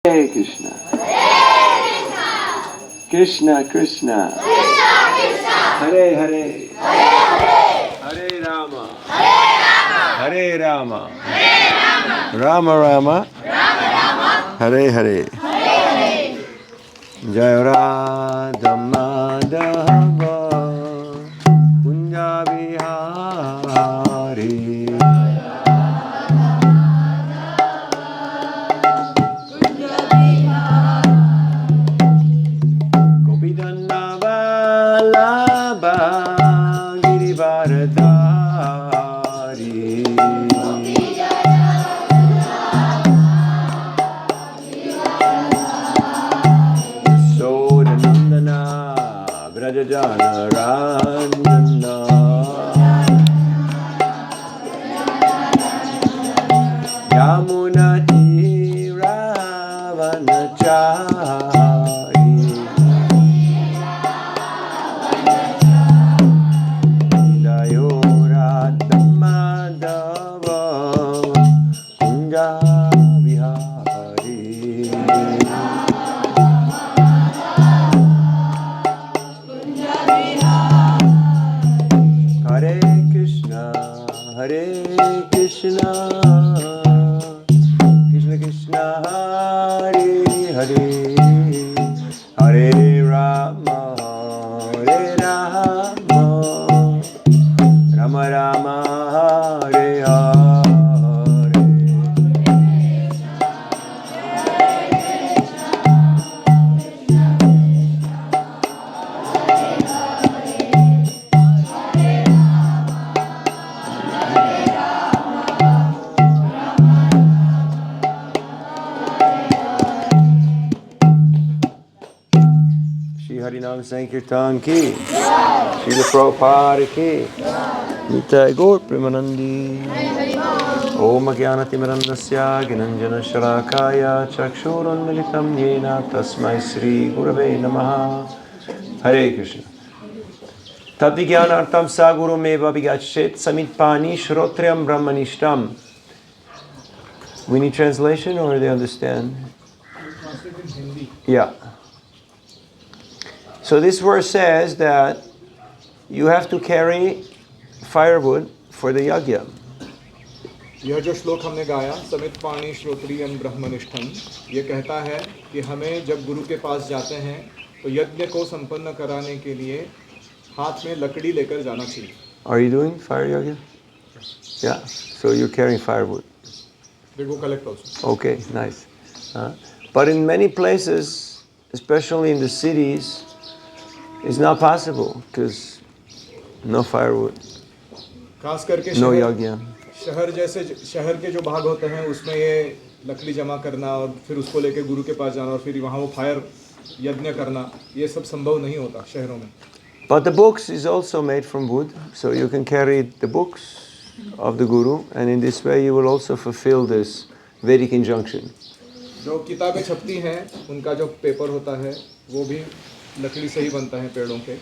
Hare Krishna. Krishna Krishna. Hare Hare. Hare Rama. Hare Rama. Rama Rama. Hare Hare. Jaya Radha Madhava Kunja Bihari. Gopidhanna Vallabha Girivaradhari. Sodanandana Vrajajana Ranjana Yamuna Tiravanachari. Jayo Radha Madhava Kunja Vihari. Hare Krishna, Hare Krishna, Krishna Krishna, Hare Hare, Hare Rama, Hare Rama, Rama Rama, Hare Hare. Shri Harinam Sankirtan ki, Srila Prabhupada ki, Nitai Gaur Premanandi. Om Jnanatimirandasya Gnanjana Shalakaya Chakshurunmilitam Yena Tasmai Sri Gurave Namaha. Hare Krishna. Tadvijnanartam Sagurumeva Vigachet Samitpani Shrotriyam Brahmanishtam. We need translation or they understand? Yeah. So this verse says that you have to carry firewood for the yajna. यह जो श्लोक हमने गाया समित पाणी श्रोत्रियम ब्रह्मनिष्ठम, ये कहता है कि हमें जब गुरु के पास जाते हैं तो यज्ञ को संपन्न कराने के लिए हाथ में लकड़ी लेकर जाना चाहिए. Are you doing fire yajna? Yeah. So you're carrying firewood. They go collect also. Okay, nice. But in many places, especially in the cities, it's not possible because no firewood, खास करके no yajna. शहर जैसे शहर के जो भाग होते हैं उसमें ये लकड़ी जमा करना और फिर उसको लेके गुरु के पास जाना और फिर वहाँ वो फायर यज्ञ करना, ये सब संभव नहीं होता शहरों में. But the books is also made from wood, so you can carry the books of the Guru, and in this way you will also fulfill this Vedic injunction. जो किताबें छपती हैं उनका जो पेपर होता है वो भी लकड़ी से ही बनता है पेड़ों के,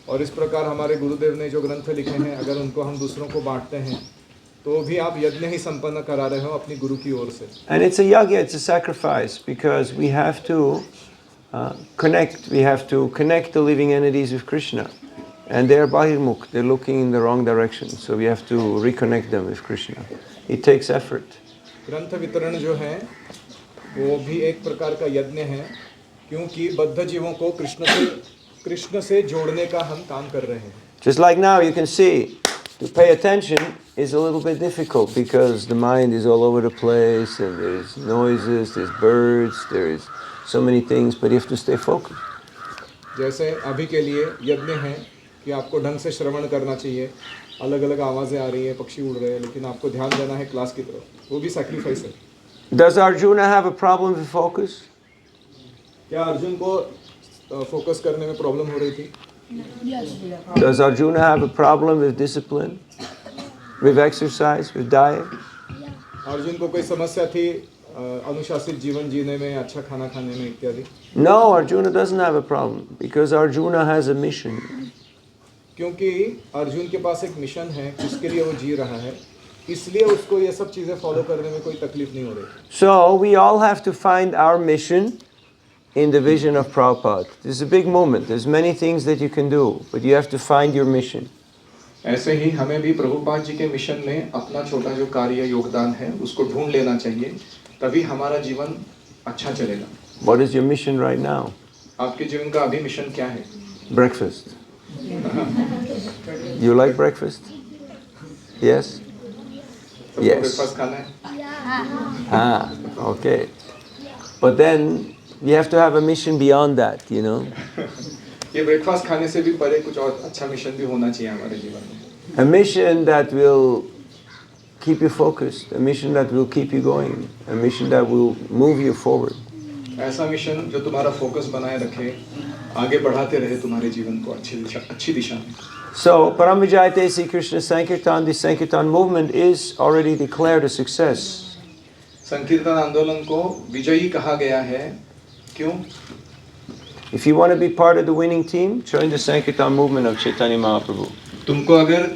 और इस प्रकार हमारे गुरुदेव ने जो ग्रंथ लिखे हैं अगर उनको हम दूसरों को बांटते हैं तो भी आप यज्ञ ही संपन्न करा रहे हो अपनी गुरु की ओर से. And it's a yajna, it's a sacrifice, because we have to connect the living entities with Krishna, and they are bahirmukh, they're looking in the wrong direction, so we have to reconnect them with Krishna. It takes effort. ग्रंथ वितरण जो है वो भी एक प्रकार का यज्ञ है, क्योंकि बद्ध जीवों को कृष्ण से जोड़ने का हम काम कर रहे हैं. Just like now, you can see, to pay attention is a little bit difficult because the mind is all over the place and there's noises, there's birds, there's so many things, but you have to stay focused. जैसे अभी के लिए यज्ञ है कि आपको ढंग से श्रवण करना चाहिए, अलग अलग आवाज़ें आ रही हैं, पक्षी उड़ रहे हैं, लेकिन आपको ध्यान देना है क्लास की तरफ, वो भी सैक्रिफाइस है. Does Arjuna have a problem with focus? क्या अर्जुन को फोकस करने में प्रॉब्लम हो रही थी? Does Arjuna have a problem with discipline, with exercise, with diet? Arjun को कोई समस्या थी अनुशासित जीवन जीने में, अच्छा खाना खाने में इत्यादि? No, Arjuna doesn't have a problem because Arjuna has a mission. क्योंकि अर्जुन के पास एक मिशन है जिसके लिए वो जी रहा है. इसलिए उसको ये सब चीज़ें फॉलो करने में कोई तकलीफ नहीं हो रही। So we all have to find our mission in the vision of Prabhupada. This is a big movement. There's many things that you can do, but you have to find your mission. ऐसे ही हमें भी प्रभुपाद जी के mission में अपना छोटा जो कार्य योगदान है उसको ढूंढ लेना चाहिए, तभी हमारा जीवन अच्छा चलेगा। What is your mission right now? आपके जीवन का अभी मिशन क्या है? Breakfast. You like breakfast? Yes? सबको Yes. ब्रेकफास्ट खाना है। Ah, okay. But then you have to have a mission beyond that, you know. ये ब्रेकफास्ट खाने से भी परे कुछ और अच्छा मिशन भी होना चाहिए हमारे जीवन में। A mission that will keep you focused, a mission that will keep you going, a mission that will move you forward. ऐसा मिशन जो तुम्हारा फोकस बनाए रखे, आगे बढ़ाते रहे तुम्हारे जीवन को अच्छी दिशा में। So, Paramvijayate Sri Krishna Sankirtan, the Sankirtan movement is already declared a success. संकीर्तन आंदोलन को विजयी कहा गया है। क्यों? If you want to be part of the winning team, join the Sankirtan movement of Chaitanya Mahaprabhu. तुमको अगर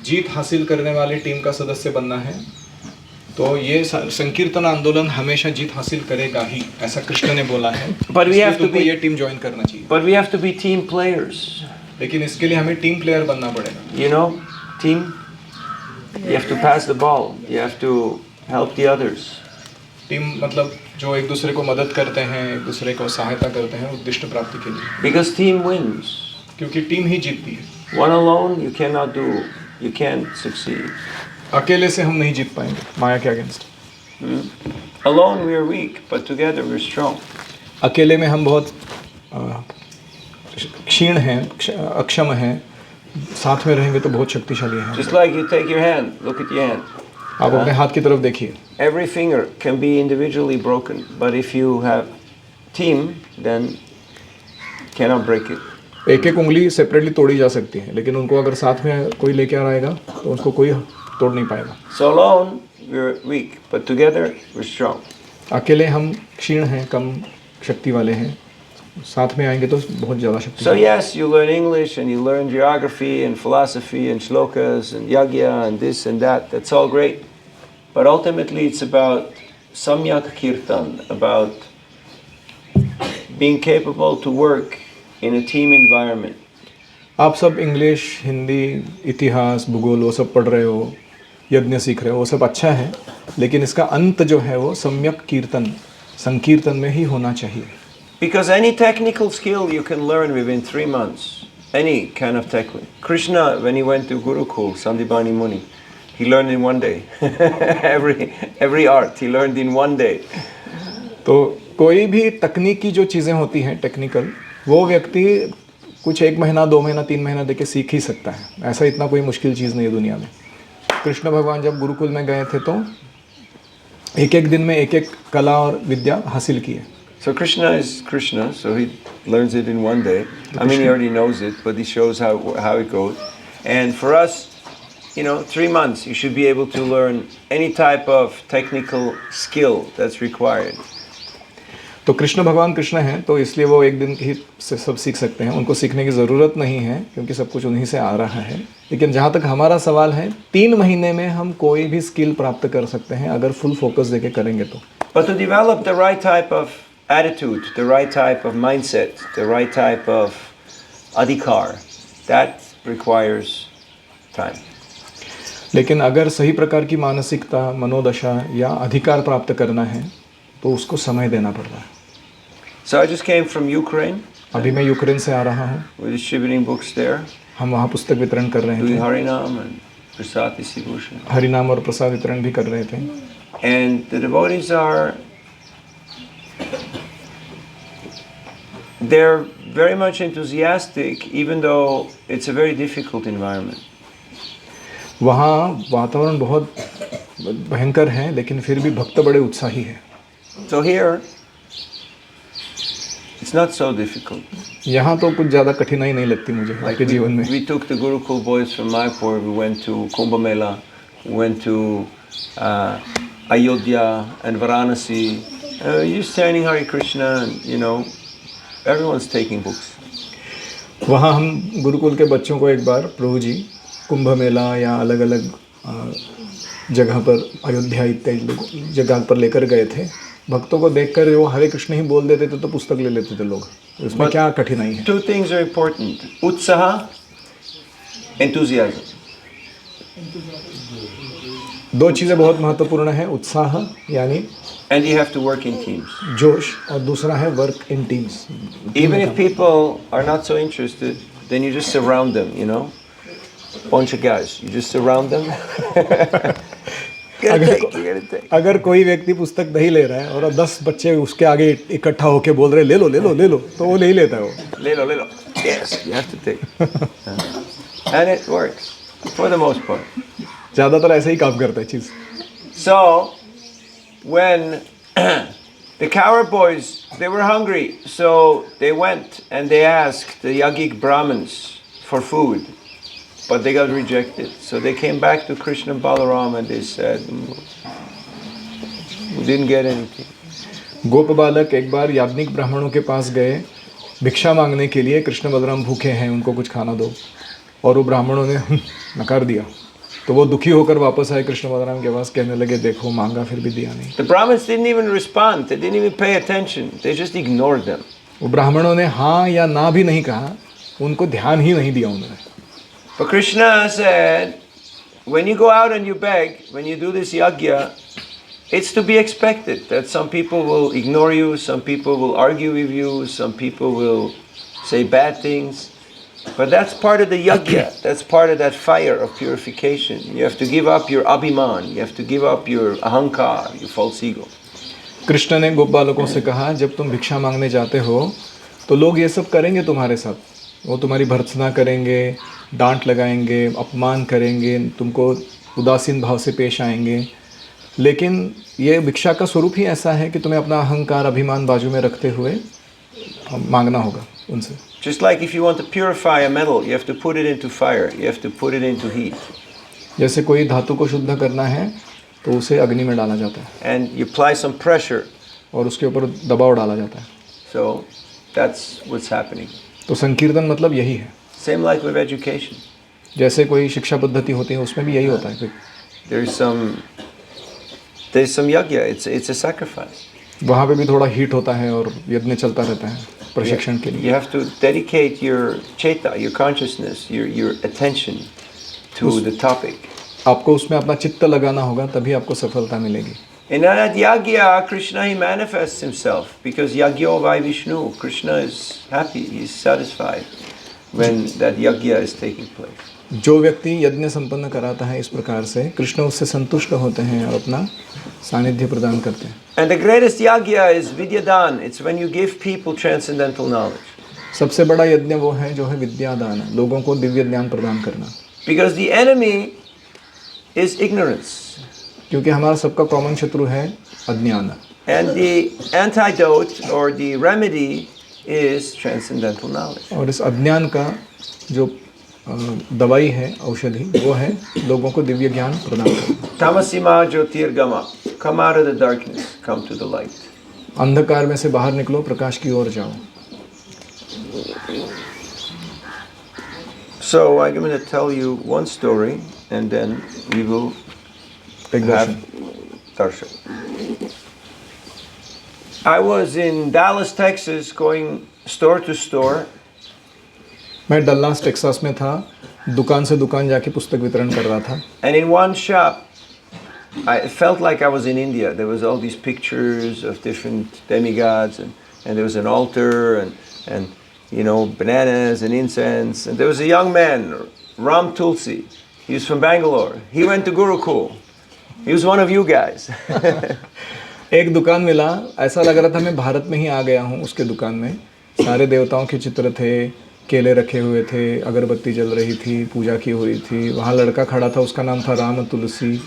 जीत हासिल करने वाली टीम का सदस्य बनना है, तो ये संकीर्तन आंदोलन हमेशा जीत हासिल करेगा ही, ऐसा कृष्ण ने बोला है। But we have to तुमको be- ये टीम ज्वाइन करना चाहिए। But we have to be team players. लेकिन इसके लिए हमें टीम प्लेयर बनना पड़ेगा। You know, team, you have to pass the ball. You have to help the others. Team मतलब जो एक दूसरे को मदद करते हैं, एक दूसरे को सहायता करते हैं उद्दिष्ट प्राप्ति के लिए, Because team wins. क्योंकि टीम ही जीतती है। One alone, you cannot do, you can't succeed. अकेले से हम नहीं जीत पाएंगे माया के against. Alone we are weak, but together we're strong. अकेले में हम बहुत क्षीण हैं, अक्षम हैं, साथ में रहेंगे तो बहुत शक्तिशाली हैं। Just like you take your hand, look at your hand. आप अपने हाथ की तरफ देखिए, Every finger can be individually broken, but if you have team, then cannot break it. एक एक उंगली सेपरेटली तोड़ी जा सकती है, लेकिन उनको अगर साथ में कोई लेके आ आएगा तो उसको कोई तोड़ नहीं पाएगा। So alone we're weak, but together we're strong. अकेले हम क्षीण हैं, कम शक्ति वाले हैं, साथ में आएंगे तो बहुत ज़्यादा शक्ति। So yes, you learn English and you learn geography and philosophy and shlokas and yagya and this and that. That's all great. But ultimately it's about samyak kirtan, about being capable to work in a team environment. आप सब English, Hindi, इतिहास, भूगोल वो सब पढ़ रहे हो, यज्ञ सीख रहे हो, वो सब अच्छा है, लेकिन इसका अंत जो है वो सम्यक कीर्तन, संकीर्तन में ही होना चाहिए। Because any technical skill you can learn within 3 months. Any kind of technique. Krishna, when he went to Gurukul, Sandipani Muni, he learned in one day. every art he learned in one day. तो कोई भी तकनीकी जो चीज़ें होती हैं technical, वो व्यक्ति कुछ 1 महीना, 2 महीना, 3 महीना देके सीख ही सकता है। ऐसा इतना कोई मुश्किल चीज़ नहीं है दुनिया में। कृष्ण भगवान जब गुरुकुल में गए थे तो एक एक दिन में एक एक कला और विद्या हासिल की है। So Krishna is Krishna, so he learns it in one day. I mean, he already knows it, but he shows how it goes. And for us, 3 months, you should be able to learn any type of technical skill that's required. तो कृष्ण भगवान कृष्ण हैं, तो इसलिए वो एक दिन ही से सब सीख सकते हैं, उनको सीखने की ज़रूरत नहीं है क्योंकि सब कुछ उन्हीं से आ रहा है। लेकिन जहाँ तक हमारा सवाल है, 3 महीने में हम कोई भी स्किल प्राप्त कर सकते हैं अगर फुल फोकस देके करेंगे तो। But to develop the right type of attitude, the right type of mindset, the right type of adhikar, that requires time. लेकिन अगर सही प्रकार की मानसिकता, मनोदशा या अधिकार प्राप्त करना है तो उसको समय देना पड़ रहा है। So I just came from Ukraine. अभी मैं यूक्रेन से आ रहा हूँ, We're distributing books there, हम वहाँ पुस्तक वितरण कर रहे doing थे, Harinam and Prasad distribution. हरिनाम और प्रसाद वितरण भी कर रहे थे। And the devotees they're very much enthusiastic, even though it's a very difficult environment. वहाँ वातावरण बहुत भयंकर है, लेकिन फिर भी भक्त बड़े उत्साही हैं। So here, it's not so difficult. यहाँ तो कुछ ज़्यादा कठिनाई नहीं लगती मुझे आपके जीवन में। We took the Gurukul boys from Mayapur, we went to Kumbh Mela, we went to Ayodhya and Varanasi. You're chanting Hare Krishna and, everyone's taking books. वहाँ हम गुरुकुल के बच्चों को एक बार प्रभु जी कुंभ मेला या अलग अलग जगह पर, अयोध्या इत्यादि जगह पर लेकर गए थे, भक्तों को देखकर वो हरे कृष्ण ही बोल देते थे तो पुस्तक ले लेते थे लोग। इसमें But क्या कठिनाई है? 2 things are important: utsaha, enthusiasm. 2 चीज़ें बहुत महत्वपूर्ण है, उत्साह यानी And you have to work in teams. जोश, और दूसरा है work in teams. Even if people are not so interested, then you just surround them, you know? Bunch of guys, you just surround them. अगर कोई व्यक्ति पुस्तक नहीं ले रहा है और 10 बच्चे उसके आगे इकट्ठा होके बोल रहे ले लो ले लो ले लो, तो वो नहीं लेता है वो। Lelo, lelo. Yes, you have to take. And it works for the most part. ज़्यादातर ऐसे ही काम करता है चीज़। So, when the cowherd boys, they were hungry, so they went and they asked the Yogic Brahmins for food, but they got rejected. So they came back to Krishna and Balaram and they said, we didn't get anything. गोप बालक एक बार याज्ञिक ब्राह्मणों के पास गए भिक्षा मांगने के लिए, कृष्ण बलराम भूखे हैं, उनको कुछ खाना दो, और वो ब्राह्मणों ने नकार दिया। तो वो दुखी होकर वापस आए कृष्ण बलराम के पास, कहने लगे देखो मांगा फिर भी दिया नहीं। The Brahmins didn't even respond. They didn't even pay attention. They just ignored them. वो ब्राह्मणों ने हाँ या ना भी नहीं कहा, उनको ध्यान ही नहीं दिया उन्होंने। But Krishna said, when you go out and you beg, when you do this yajna, it's to be expected that some people will ignore you, some people will argue with you, some people will say bad things. But that's part of the yajna, that's part of that fire of purification. You have to give up your abhiman, you have to give up your ahankar, your false ego. Krishna ने गोप बालकों से कहा, जब तुम भिक्षा मांगने जाते हो तो लोग ये सब करेंगे तुम्हारे साथ, वो तुम्हारी भर्त्सना करेंगे, डांट लगाएंगे, अपमान करेंगे, तुमको उदासीन भाव से पेश आएंगे, लेकिन ये भिक्षा का स्वरूप ही ऐसा है कि तुम्हें अपना अहंकार अभिमान बाजू में रखते हुए मांगना होगा उनसे। Just like if you want to purify a metal, you have to put it into fire, you have to put it into heat. जैसे कोई धातु को शुद्ध करना है तो उसे अग्नि में डाला जाता है, And you apply some pressure. और उसके ऊपर दबाव डाला जाता है। So that's what's happening. तो संकीर्तन मतलब यही है। Same like with education. जैसे कोई शिक्षा पद्धति होती है उसमें भी यही होता है। There's some yajna, it's a sacrifice. वहाँ पे भी थोड़ा हीट होता है और यज्ञ चलता रहता है प्रशिक्षण के लिए। You have to dedicate your cheta, your consciousness, your attention to the topic. आपको उसमें अपना चित्त लगाना होगा, तभी आपको सफलता मिलेगी। In that yajna, Krishna he manifests himself because yajna vai Vishnu. Krishna is happy, he is satisfied when that yajna is taking place. जो व्यक्ति यज्ञ संपन्न कराता है इस प्रकार से, कृष्ण उससे संतुष्ट होते हैं और अपना सानिध्य प्रदान करते हैं। And the greatest yajna is vidyadan. It's when you give people transcendental knowledge. सबसे बड़ा यज्ञ वो है जो है विद्यादान, लोगों को दिव्य ज्ञान प्रदान करना। Because the enemy is ignorance. क्योंकि हमारा सबका कॉमन शत्रु है अज्ञान। And the antidote or the remedy is transcendental knowledge. और इस अज्ञान का जो दवाई है, औषधि, वो है लोगों को दिव्य ज्ञान प्रदान करना। Tamasima jyotirgama. Come out of the darkness, come to the light. अंधकार में से बाहर निकलो, प्रकाश की ओर जाओ। So I'm going to tell you one story and then we will have darshan. I was in Dallas, Texas, going store to store. मैं Dallas Texas में था, दुकान से दुकान जाके पुस्तक वितरण कर रहा था। And in one shop, I felt like I was in India. There was all these pictures of different demigods, and there was an altar, and you know, bananas and incense. And there was a young man, Ram Tulsi. He was from Bangalore. He went to Gurukul. He was one of you guys. एक दुकान मिला, ऐसा लग रहा था मैं भारत में ही आ गया हूँ। उसके दुकान में सारे देवताओं के चित्र थे, केले रखे हुए थे, अगरबत्ती जल रही थी, पूजा की हुई थी। वहाँ लड़का खड़ा था, उसका नाम था राम तुलसी।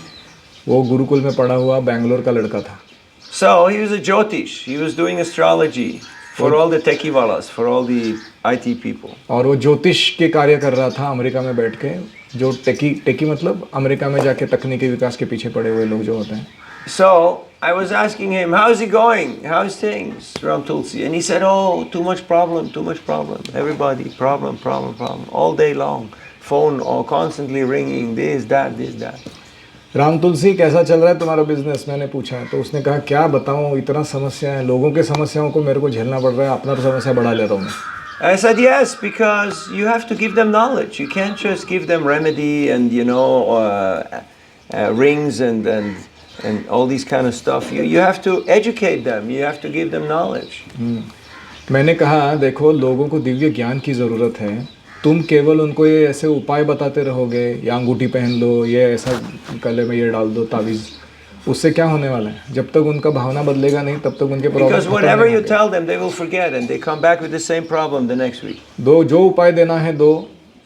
वो गुरुकुल में पढ़ा हुआ बैंगलोर का लड़का था। So he was a Jyotish. He was doing astrology for all the techie-walas, for all the IT people. और वो ज्योतिष के कार्य कर रहा था अमेरिका में बैठ के। जो टेकी मतलब अमेरिका में जाके तकनीकी विकास के पीछे पड़े हुए लोग जो होते हैं। So I was asking him, how's he going? How's things, Ram Tulsi? And he said, oh, too much problem. Everybody, problem, all day long. Phone all constantly ringing, this, that. Ram तुलसी कैसा चल रहा है तुम्हारा बिजनेस, मैंने पूछा। तो उसने कहा क्या बताऊं, इतना समस्या है, लोगों के समस्याओं को मेरे को झेलना पड़ रहा है, अपना तो समस्या बढ़ा ले रहा हूँ मैं। I said, yes, because you have to give them knowledge. You can't just give them remedy and, rings and all these kind of stuff. You have to educate them. You have to give them knowledge. मैंने कहा देखो, लोगों को दिव्य ज्ञान की ज़रूरत है, तुम केवल उनको ये ऐसे उपाय बताते रहोगे, या अंगूठी पहन लो, ये ऐसा गले में ये डाल दो तावीज़, उससे क्या होने वाला है? जब तक उनका भावना बदलेगा नहीं तब तक उनके problem Because whatever you tell them, they will forget and they come back with the same problem the next week. जो उपाय देना है दो,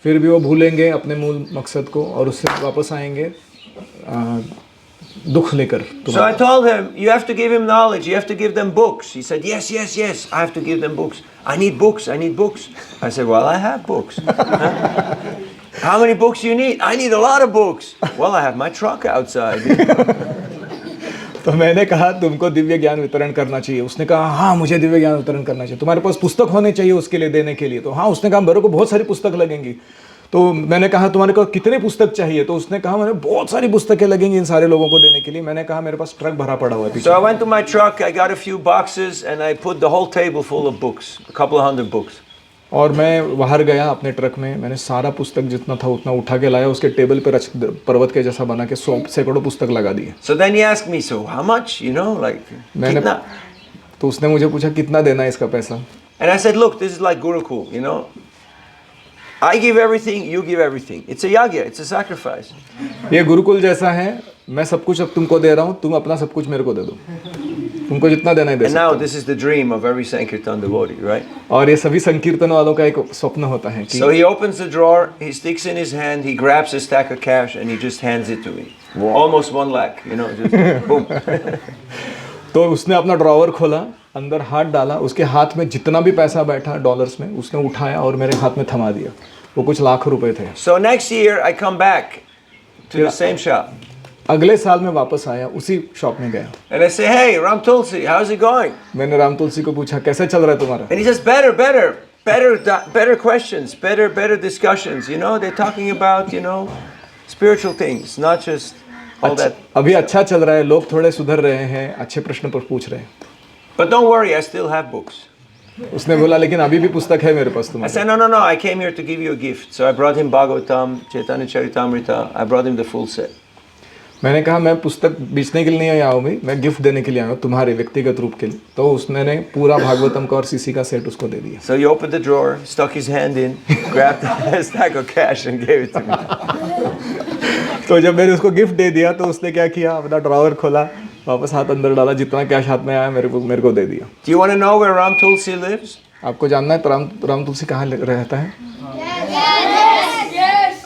फिर भी वो भूलेंगे अपने मूल मकसद को और उससे वापस आएंगे दुख लेकर। So I told him, you have to give him knowledge, you have to give them books. He said, yes, I have to give them books. I need books. I said, well, I have books. How many books you need? I need a lot of books. Well, I have my truck outside. तो मैंने कहा तुमको दिव्य ज्ञान वितरण करना चाहिए। उसने कहा हाँ मुझे दिव्य ज्ञान वितरण करना चाहिए, तुम्हारे पास पुस्तक होने चाहिए उसके लिए देने के लिए। तो हाँ, उसने कहा मेरे को बहुत सारी पुस्तक लगेंगी। तो मैंने कहा तुम्हारे को कितने पुस्तक चाहिए? तो उसने कहा मैंने बहुत सारी पुस्तकें लगेंगी इन सारे लोगों को देने के लिए। मैंने कहा मेरे पास ट्रक भरा पड़ा हुआ है। So I went to my truck, I got a few boxes and I put the whole table full of books, a couple of hundred books. और मैं बाहर गया अपने ट्रक में, मैंने सारा पुस्तक जितना था उतना उठा के लाया, उसके टेबल पे पर्वत के जैसा बना के सैकड़ों पुस्तक लगा दिए। So then he asked me, so how much, मैंने कितना? तो उसने मुझे पूछा कितना देना है इसका पैसा? And I said, look, this is like Gurukul, I give everything, you give everything. It's a yagya, it's a sacrifice. ये गुरुकुल जैसा है, मैं सब कुछ अब तुमको दे रहा हूँ, तुम अपना सब कुछ मेरे को दे दो, तुमको जितना देना है दे सकते हो। And now this is the dream of every Sankirtan devotee, right? और ये सभी संकीर्तन वालों का एक स्वप्न होता है कि So he opens the drawer, he sticks in his hand, he grabs a stack of cash and he just hands it to me. Almost 1 lakh, just boom. तो उसने अपना ड्रॉवर खोला, अंदर हाथ डाला, उसके हाथ में जितना भी पैसा बैठा डॉलर्स में उसने उठाया और मेरे हाथ में थमा दिया। वो कुछ लाख रुपए थे। So next year I come back to the same shop. अगले साल में वापस आया, उसी शॉप में गया। And I say, hey, Ram Tulsi, how's it going? मैंने राम तुलसी को पूछा कैसे चल रहा है तुम्हारा? And he says, better questions, better discussions. They're talking about, spiritual things, not just all that. अभी अच्छा चल रहा है, लोग थोड़े सुधर रहे हैं, अच्छे प्रश्न पर पूछ रहे हैं। But don't worry, I still have books. उसने बोला लेकिन अभी भी पुस्तक है मेरे पास I तुम्हारे। said, no, I came here to give you a gift. So I brought him Bhagavatam, Chaitanya Charitamrita. I brought him the full set. मैंने कहा मैं पुस्तक बेचने के लिए नहीं आया हूँ भाई, मैं गिफ्ट देने के लिए आया हूँ तुम्हारे व्यक्तिगत रूप के लिए। तो उसने पूरा भागवतम का और सीसी का सेट उसको दे दिया। So he opened the drawer, stuck his hand in, grabbed a stack of cash and gave it to me. तो जब मैंने उसको गिफ्ट दे दिया तो उसने क्या किया, अपना ड्रॉवर खोला, वापस हाथ अंदर डाला, जितना कैश हाथ में आया मेरे को दे दिया। Do you want to know where Ram Tulsi lives? आपको जानना है राम तुलसी कहाँ रहता है?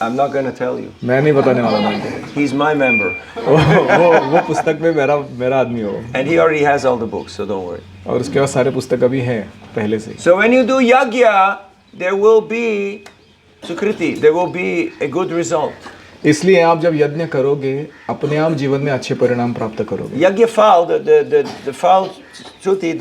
I'm not going to tell you. मैं नहीं बताने वाला हूँ। He's my member. वो पुस्तक में मेरा आदमी हो। And he already has all the books, so don't worry. और उसके पास सारे पुस्तक अभी हैं पहले से। So when you do yagya, there will be sukriti, there will be a good result. इसलिए आप जब यज्ञ करोगे अपने आप जीवन में अच्छे परिणाम प्राप्त करोगे। Yagya fal, the fal suti,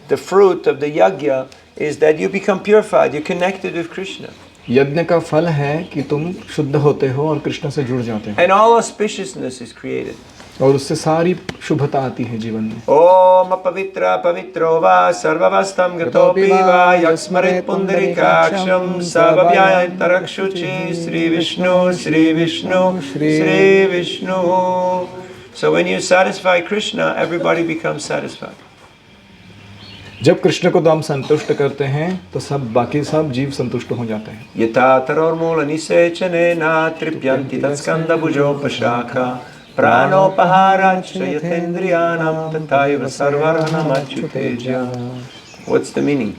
the fruit of the yagya is that you become purified, you're connected with Krishna. यज्ञ का फल है कि तुम शुद्ध होते हो और कृष्ण से जुड़ जाते हो। And all auspiciousness is created. और उससे सारी शुभता आती है जीवन में। Om apavitra pavitro va sarvavastam gatopi va yaksmarit pundarikaksham savabhyaya tarakshuchi Sri Vishnu, Sri Vishnu, Sri Vishnu. So when you satisfy Krishna, everybody becomes satisfied. जब कृष्ण को तो हम संतुष्ट करते हैं तो बाकी सब जीव संतुष्ट हो जाते हैं। यथा तरोर्मूल निसेचनेना तृप्यन्ति तत्स्कन्द भुजोपशाखा प्राणोपहाराच्च यथेन्द्रियाणां तथैव सर्वरहणमच्युतेजा। What's the meaning?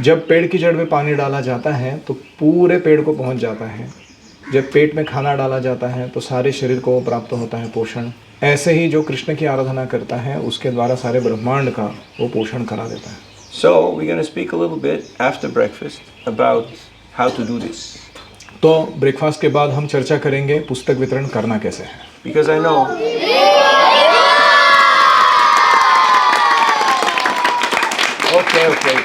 जब पेड़ की जड़ में पानी डाला जाता है तो पूरे पेड़ को पहुंच जाता है। जब पेट में खाना डाला जाता है तो सारे शरीर को प्राप्त होता है पोषण। ऐसे ही जो कृष्ण की आराधना करता है उसके द्वारा सारे ब्रह्मांड का वो पोषण करा देता है। So we're going to speak a little bit after breakfast about how to do this. तो ब्रेकफास्ट के बाद हम चर्चा करेंगे पुस्तक वितरण करना कैसे है। Because I know Okay.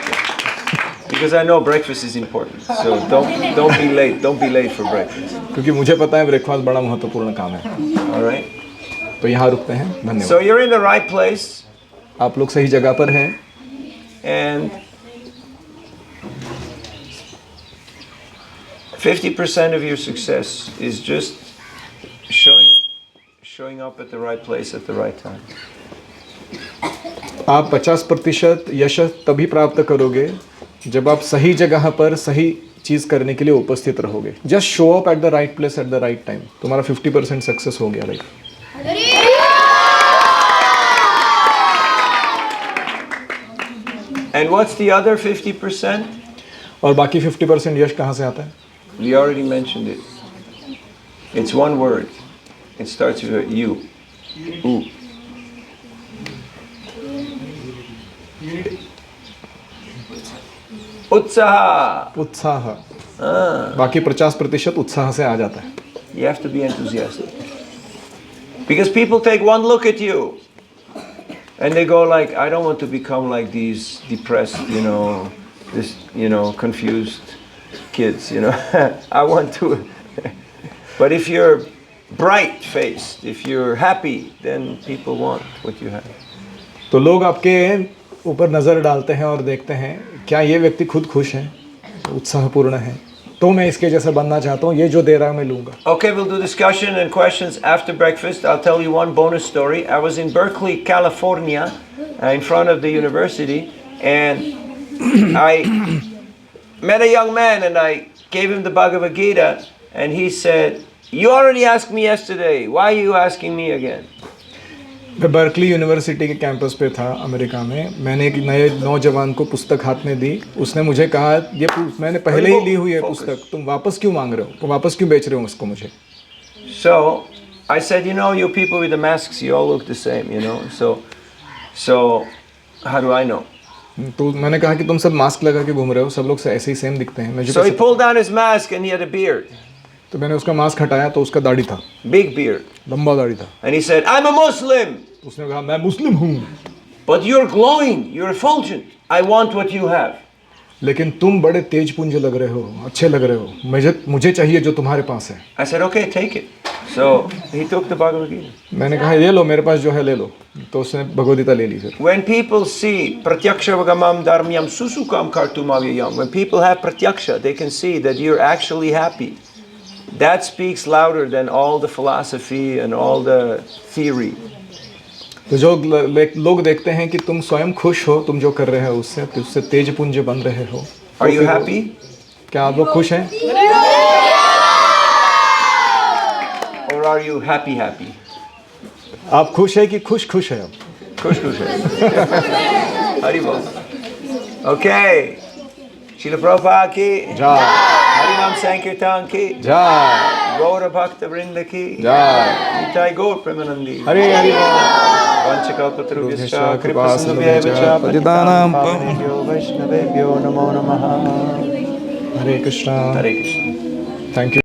Because I know breakfast is important. So don't be late. Don't be late for breakfast. क्योंकि मुझे पता है ब्रेकफास्ट बड़ा महत्वपूर्ण काम है। All right? तो यहाँ रुकते हैं, धन्यवाद। So you're in the right place, आप लोग सही जगह पर हैं and 50% of your success is just showing up at the right place at the right time. आप 50% यश तभी प्राप्त करोगे जब आप सही जगह पर सही चीज करने के लिए उपस्थित रहोगे। Just show up at the right place at the right time. तुम्हारा 50% सक्सेस हो गया भाई। And what's the other 50%? और बाकी 50% यश कहाँ से आता है? We already mentioned it. It's one word. It starts with a U. U. Utsaha. उत्साह। बाकी 50% उत्साह से आ जाता है। You have to be enthusiastic. Because people take one look at you and they go like, I don't want to become like these depressed, confused kids, I want to. But if you're bright-faced, if you're happy, then people want what you have. तो लोग आपके ऊपर नज़र डालते हैं और देखते हैं क्या ये व्यक्ति खुद खुश है, उत्साहपूर्ण है, तो मैं इसके जैसा बनना चाहता हूँ, ये जो दे रहा है मैं लूँगा। Okay, we'll do discussion and questions after breakfast. I'll tell you one bonus story. I was in Berkeley, California, in front of the university, and I met a young man and I gave him the Bhagavad Gita, and he said, "You already asked me yesterday. Why are you asking me again?" मैं Berkeley university के campus पे था America में। मैंने एक नए नौजवान को पुस्तक हाथ में दी। उसने मुझे कहा, ये मैंने पहले ही ली हुई है पुस्तक, तुम वापस क्यों मांग रहे हो, वापस क्यों बेच रहे हो उसको मुझे? So I said, you people with the masks, you all look the same, So how do I know? तो मैंने कहा कि तुम सब मास्क लगा के घूम रहे हो, सब लोग ऐसे ही सेम दिखते हैं। So he pulled down his mask and he had a beard. तो मैंने उसका मास्क हटाया तो उसका दाढ़ी था, big beard, लंबा दाढ़ी था। and he said, "I'm a Muslim." उसने कहा मैं मुस्लिम हूँ, "But you're glowing, you're effulgent. I want what you have." लेकिन तुम बड़े तेजपुंज लग रहे हो, अच्छे लग रहे हो, मुझे चाहिए जो तुम्हारे पास है। I said, "Okay, take it." So he took the Bhagavad Gita. मैंने कहा ये लो, मेरे पास जो है ले लो। तो उसने भगवद गीता ले ली फिर। When people see pratyaksha dharmyam susukam kartumavyayam, when people have pratyaksha, they can see that you're actually happy. That speaks louder than all the philosophy and all the theory. तो जो लोग देखते हैं कि तुम स्वयं खुश हो, तुम जो कर रहे हो उससे तेजपुंज बन रहे हो। Are you happy? क्या आप लोग खुश हैं? Or are you happy? आप खुश है कि खुश है? आप खुश है। हरि बोल। Okay. Srila Prabhupada ki जय, Harinam Sankirtan ki जय, Gaura Bhakta Vrinda ki जय, Nitai Gaur Premanandi Hare Hari Vanchakalpatarubhyascha Kripasindhubhyeva Patitanam Pavanebhyo Vaishnavebhyo Namo Namaha. Hare Krishna. Hare Krishna. Thank you.